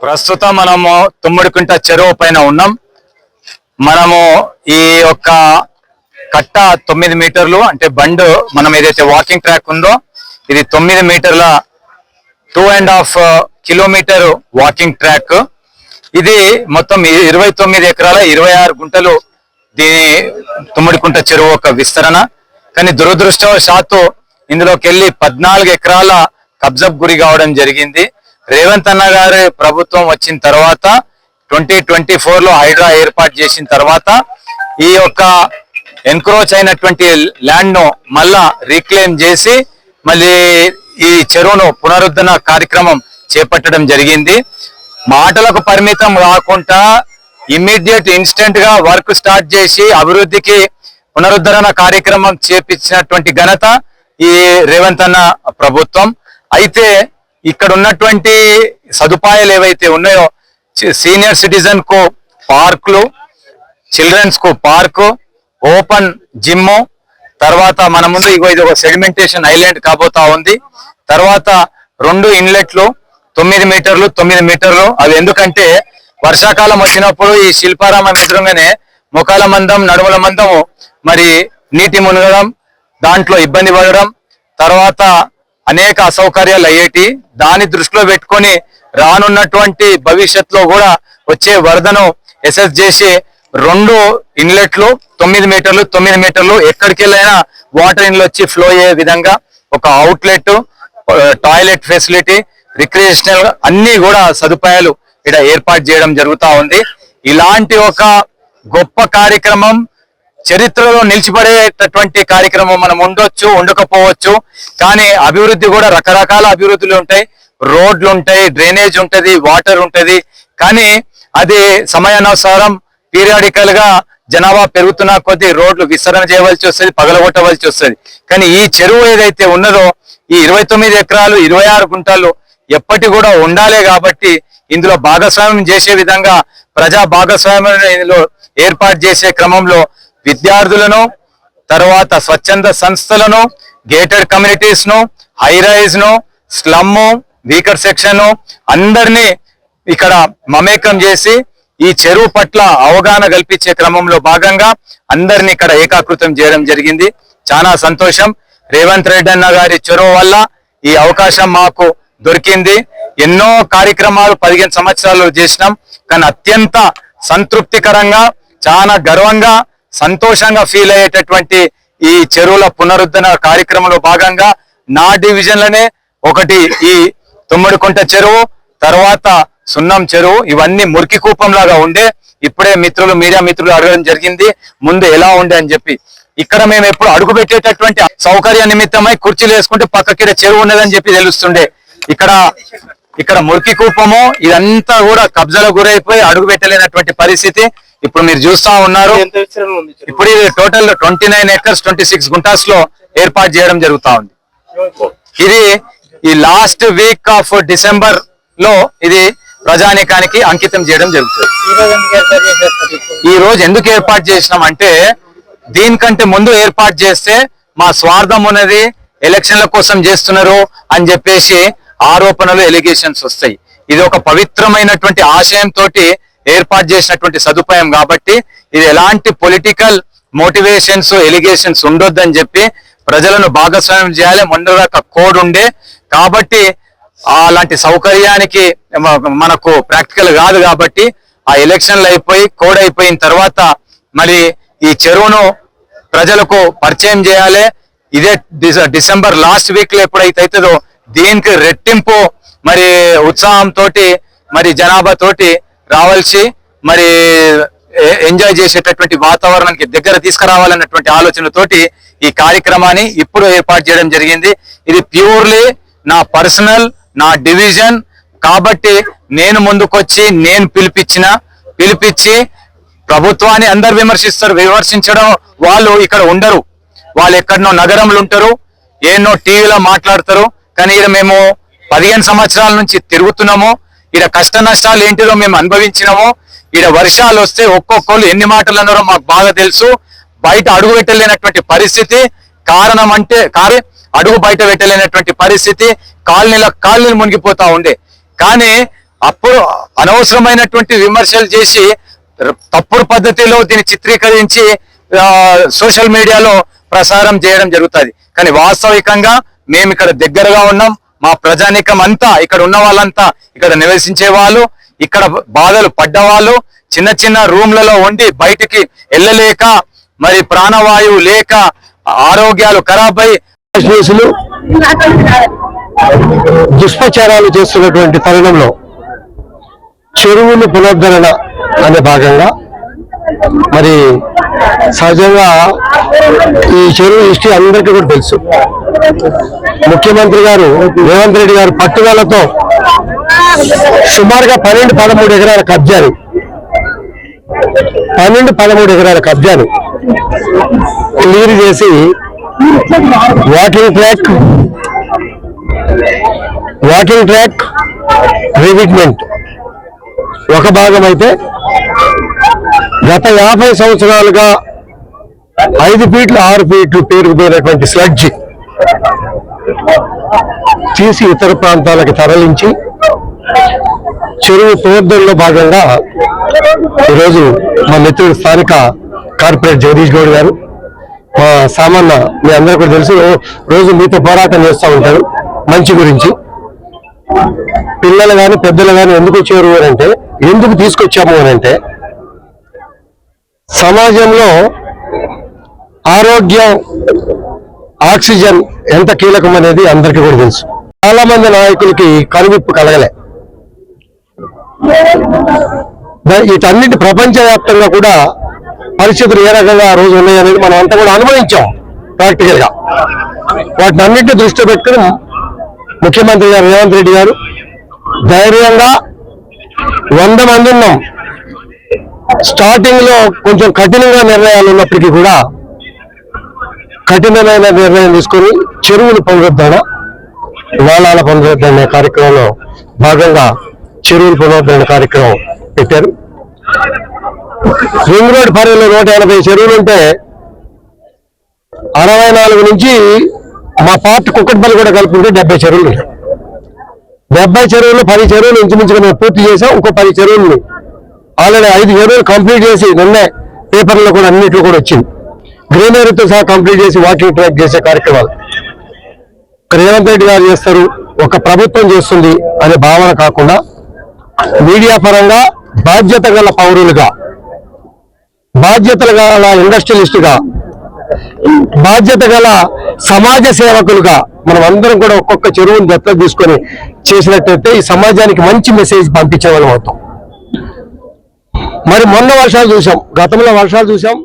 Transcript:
ప్రస్తుతం మనము తుమ్మడికుంట చెరువు పైన ఉన్నాం. మనము ఈ యొక్క కట్ట 9 మీటర్లు అంటే బండ్ మనం ఏదైతే వాకింగ్ ట్రాక్ ఉందో ఇది 9 మీటర్ల 2.5 కిలోమీటర్ వాకింగ్ ట్రాక్. ఇది మొత్తం 29 ఎకరాల 26 గుంటలు దీని తుమ్మడికుంట చెరువు ఒక విస్తరణ. కానీ దురదృష్టవశాత్తు ఇందులోకి వెళ్ళి 14 ఎకరాల కబ్జాకు గురి కావడం జరిగింది. రేవంత్ అన్న గారి ప్రభుత్వం వచ్చిన తర్వాత 2024లో హైడ్రా ఏర్పాటు చేసిన తర్వాత ఈ యొక్క ఎన్క్రోచ్ అయినటువంటి ల్యాండ్ ను మళ్ళా రీక్లెయిమ్ చేసి మళ్ళీ ఈ చెరువును పునరుద్ధరణ కార్యక్రమం చేపట్టడం జరిగింది. మాటలకు పరిమితం కాకుండా ఇమ్మీడియట్ ఇన్స్టెంట్ గా వర్క్ స్టార్ట్ చేసి అభివృద్ధికి పునరుద్ధరణ కార్యక్రమం చేపించినటువంటి ఘనత ఈ రేవంత్ అన్న ప్రభుత్వం. అయితే ఇక్కడ ఉన్నటువంటి సదుపాయాలు ఏవైతే ఉన్నాయో సీనియర్ సిటిజన్ కు పార్కులు, చిల్డ్రన్స్ కు పార్కు, ఓపెన్ జిమ్, తర్వాత మన ముందు ఇది ఒక సెడిమెంటేషన్ ఐలాండ్ కాబోతా ఉంది. తర్వాత 2 ఇన్లెట్లు 9 మీటర్లు 9 మీటర్లు. అవి ఎందుకంటే వర్షాకాలం వచ్చినప్పుడు ఈ శిల్పారామం ఎదురుగానే ముఖాల మందం నడుముల మందము మరి నీటి మునగడం, దాంట్లో ఇబ్బంది పడడం, తర్వాత అనేక అసౌకర్యాలు అయ్యేటి. దాన్ని దృష్టిలో పెట్టుకొని రానున్నటువంటి భవిష్యత్తులో కూడా వచ్చే వరదను ఎసెస్ చేసి 2 ఇన్లెట్లు 9 మీటర్లు 9 మీటర్లు ఎక్కడికి వెళ్ళైనా వాటర్ ఇన్లు వచ్చి ఫ్లో అయ్యే విధంగా ఒక అవుట్లెట్, టాయిలెట్ ఫెసిలిటీ, రిక్రియేషనల్ అన్ని కూడా సదుపాయాలు ఇక్కడ ఏర్పాటు చేయడం జరుగుతూ ఉంది. ఇలాంటి ఒక గొప్ప కార్యక్రమం చరిత్రలో నిలిచిపడేటటువంటి కార్యక్రమం మనం ఉండొచ్చు, ఉండకపోవచ్చు. కానీ అభివృద్ధి కూడా రకరకాల అభివృద్ధులు ఉంటాయి. రోడ్లు ఉంటాయి, డ్రైనేజ్ ఉంటది, వాటర్ ఉంటది. కానీ అది సమయానుసారం పీరియాడికల్ గా జనాభా పెరుగుతున్న కొద్దీ రోడ్లు విస్తరణ చేయవలసి వస్తుంది, పగలగొట్టవలసి వస్తుంది. కానీ ఈ చెరువు ఏదైతే ఉన్నదో ఈ 29 ఎకరాలు 26 గుంటలు ఎప్పటి కూడా ఉండాలి. కాబట్టి ఇందులో భాగస్వామ్యం చేసే విధంగా ప్రజా భాగస్వామ్యం ఇందులో ఏర్పాటు చేసే క్రమంలో విద్యార్థులను, తర్వాత స్వచ్ఛంద సంస్థలను, గేటెడ్ కమ్యూనిటీస్ ను, హై రైజ్ ను, స్లమ్, వీకర్ సెక్షన్ అందరినీ ఇక్కడ మమేకం చేసి ఈ చెరువు పట్ల అవగాహన కల్పించే క్రమంలో భాగంగా అందరినీ ఇక్కడ ఏకాకృతం చేయడం జరిగింది. చాలా సంతోషం. రేవంత్ రెడ్డి అన్న గారి చొరవ వల్ల ఈ అవకాశం మాకు దొరికింది. ఎన్నో కార్యక్రమాలు 15 సంవత్సరాలు చేసినాం. కానీ అత్యంత సంతృప్తికరంగా, చాలా గర్వంగా, సంతోషంగా ఫీల్ అయ్యేటటువంటి ఈ చెరువుల పునరుద్ధరణ కార్యక్రమంలో భాగంగా నా డివిజన్లనే ఒకటి ఈ తుమ్మడికుంట చెరువు, తర్వాత సున్నం చెరువు, ఇవన్నీ మురికి కూపం లాగా ఉండే. ఇప్పుడే మిత్రులు, మీడియా మిత్రులు అడగడం జరిగింది ముందు ఎలా ఉండే అని చెప్పి. ఇక్కడ మేము ఎప్పుడు అడుగు పెట్టేటటువంటి సౌకర్య నిమిత్తమై కుర్చీలు వేసుకుంటే పక్కకి చెరువు ఉన్నదని చెప్పి తెలుస్తుండే. ఇక్కడ మురికి కూపము ఇదంతా కూడా కబ్జాలకు గురైపోయి అడుగు పెట్టలేనటువంటి పరిస్థితి ఇప్పుడు మీరు చూస్తా ఉన్నారు. ఇప్పుడు ఇది టోటల్ 29 ఎకర్స్ 26 గుంటాస్ లో ఏర్పాటు చేయడం జరుగుతా ఉంది. ఇది ఈ లాస్ట్ వీక్ ఆఫ్ డిసెంబర్ లో ఇది ప్రజానీకానికి అంకితం చేయడం జరుగుతుంది. ఈ రోజు ఎందుకు ఏర్పాటు చేసినాం అంటే దీనికంటే ముందు ఏర్పాటు చేస్తే మా స్వార్థం ఉన్నది, ఎలక్షన్ల కోసం చేస్తున్నారు అని చెప్పేసి ఆరోపణలు, ఎలిగేషన్స్ వస్తాయి. ఇది ఒక పవిత్రమైనటువంటి ఆశయంతో ఏర్పాటు చేసినటువంటి సదుపాయం కాబట్టి ఇది ఎలాంటి పొలిటికల్ మోటివేషన్స్, ఎలిగేషన్స్ ఉండొద్దని చెప్పి ప్రజలను భాగస్వామ్యం చేయాలి. మొండరక కోడ్ ఉండే కాబట్టి అలాంటి సౌకర్యానికి మనకు ప్రాక్టికల్ కాదు. కాబట్టి ఆ ఎలక్షన్లు అయిపోయి కోడ్ అయిపోయిన తర్వాత మరి ఈ చెరువును ప్రజలకు పరిచయం చేయాలి. ఇదే డిసెంబర్ లాస్ట్ వీక్ లో ఎప్పుడైతే అవుతుందో దీనికి రెట్టింపు మరి ఉత్సాహంతో మరి జనాభా తోటి రావాల్సి మరి ఎంజాయ్ చేసేటటువంటి వాతావరణానికి దగ్గర తీసుకురావాలన్నటువంటి ఆలోచనతోటి ఈ కార్యక్రమాన్ని ఇప్పుడు ఏర్పాటు చేయడం జరిగింది. ఇది ప్యూర్లీ నా పర్సనల్, నా డివిజన్ కాబట్టి నేను ముందుకొచ్చి నేను పిలిపించి ప్రభుత్వాన్ని అందరు విమర్శిస్తారు. విమర్శించడం వాళ్ళు ఇక్కడ ఉండరు, వాళ్ళు ఎక్కడనో నగరంలో ఉంటారు, ఏన్నో టీవీలో మాట్లాడతారు. కానీ ఇక్కడ మేము 15 సంవత్సరాల నుంచి తిరుగుతున్నాము. ఇక్కడ కష్ట నష్టాలు ఏంటిదో మేము అనుభవించినాము. ఇక్కడ వర్షాలు వస్తే ఒక్కొక్కరు ఎన్ని మాటలు అన్నారో మాకు బాగా తెలుసు. బయట అడుగు పెట్టలేనటువంటి పరిస్థితి, కారణం అంటే అడుగు బయట పెట్టలేనటువంటి పరిస్థితి, కాలనీలు మునిగిపోతా ఉండే. కానీ అప్పుడు అనవసరమైనటువంటి విమర్శలు చేసి తప్పుడు పద్ధతిలో దీన్ని చిత్రీకరించి సోషల్ మీడియాలో ప్రసారం చేయడం జరుగుతుంది. కానీ వాస్తవికంగా మేము ఇక్కడ దగ్గరగా ఉన్నాం. మా ప్రజానికం అంతా, ఇక్కడ ఉన్న వాళ్ళంతా, ఇక్కడ నివసించే వాళ్ళు, ఇక్కడ బాధలు పడ్డవాళ్ళు, చిన్న చిన్న రూమ్లలో ఉండి బయటికి వెళ్ళలేక, మరి ప్రాణవాయువు లేక ఆరోగ్యాలు ఖరాబ్ అయి దుష్ప్రచారాలు చేస్తున్నటువంటి తరుణంలో చెరువుల పునరుద్ధరణ అనే భాగంగా మరి సహజంగా ఈ చెరువు హిస్టరీ అందరికీ కూడా తెలుసు. ముఖ్యమంత్రి గారు రేవంత్ రెడ్డి గారు పట్టుదలతో సుమారుగా 12-13 ఎకరాల కబ్జాను 12-13 ఎకరాల కబ్జాను క్లియర్ చేసి వాకింగ్ ట్రాక్ రివిట్మెంట్ ఒక భాగం అయితే, గత 50 సంవత్సరాలుగా 5 ఫీట్లు 6 ఫీట్లు పేరుకుపోయినటువంటి స్లడ్జ్ తీసి ఇతర ప్రాంతాలకు తరలించి చెరువు పునరుద్ధరణలో భాగంగా ఈరోజు మా మిత్రుడు స్థానిక కార్పొరేట్ జగదీష్ గౌడ్ గారు, మా సామాన్య మీ అందరూ కూడా తెలుసు, రోజు మీతో పోరాటం చేస్తూ ఉంటారు మంచి గురించి. పిల్లలు కానీ పెద్దలు కానీ ఎందుకు వచ్చారు అని అంటే, ఎందుకు తీసుకొచ్చాము అని అంటే, సమాజంలో ఆరోగ్యం ఆక్సిజన్ ఎంత కీలకం అనేది అందరికీ కూడా తెలుసు. చాలా మంది నాయకులకి కనువిప్పు కలగలే. వీటన్నిటి ప్రపంచవ్యాప్తంగా కూడా పరిస్థితులు ఏ రకంగా ఆ రోజు ఉన్నాయనేది మనం అంతా కూడా అనుభవించాం ప్రాక్టికల్ గా. వాటిని అన్నింటినీ దృష్టిలో పెట్టుకుని ముఖ్యమంత్రి గారు రేవంత్ రెడ్డి గారు ధైర్యంగా 100 మంది ఉన్నాం. స్టార్టింగ్ లో కొంచెం కఠినంగా నిర్ణయాలు ఉన్నప్పటికీ కూడా కఠినమైన నిర్ణయం తీసుకొని చెరువుల పునరుద్ధరణ, నాళాల పునరుద్ధరణ కార్యక్రమంలో భాగంగా చెరువుల పునరుద్ధరణ కార్యక్రమం పెట్టారు. రింగ్ రోడ్ పరిధిలో 180 చెరువులు ఉంటే 64 నుంచి మా పార్ట్ కుక్కట్పల్లి కూడా కలుపుకుంటే 70 చెరువులు. 70 చెరువులు 10 చెరువులు ఇంచుమించుగా మేము పూర్తి చేసాం. ఇంకో 10 చెరువులు ఆల్రెడీ 5 చెరువులు కంప్లీట్ చేసి నిన్నే పేపర్లో కూడా అన్నింటిలో కూడా వచ్చింది. గ్రీనరీతో సహా కంప్లీట్ చేసి వాకింగ్ ట్రాక్ చేసే కార్యక్రమాలు రేవంత్ రెడ్డి గారు చేస్తారు, ఒక ప్రభుత్వం చేస్తుంది అనే భావన కాకుండా మీడియా పరంగా బాధ్యత గల పౌరులుగా, బాధ్యతలు గల ఇండస్ట్రియలిస్టుగా, బాధ్యత గల సమాజ సేవకులుగా మనం అందరం కూడా ఒక్కొక్క చెరువుని దత్తత తీసుకొని చేసినట్టయితే ఈ సమాజానికి మంచి మెసేజ్ పంపించే వాళ్ళం అవుతాం. మరి మొన్న వర్షాలు చూసాం, గతంలో వర్షాలు చూసాం.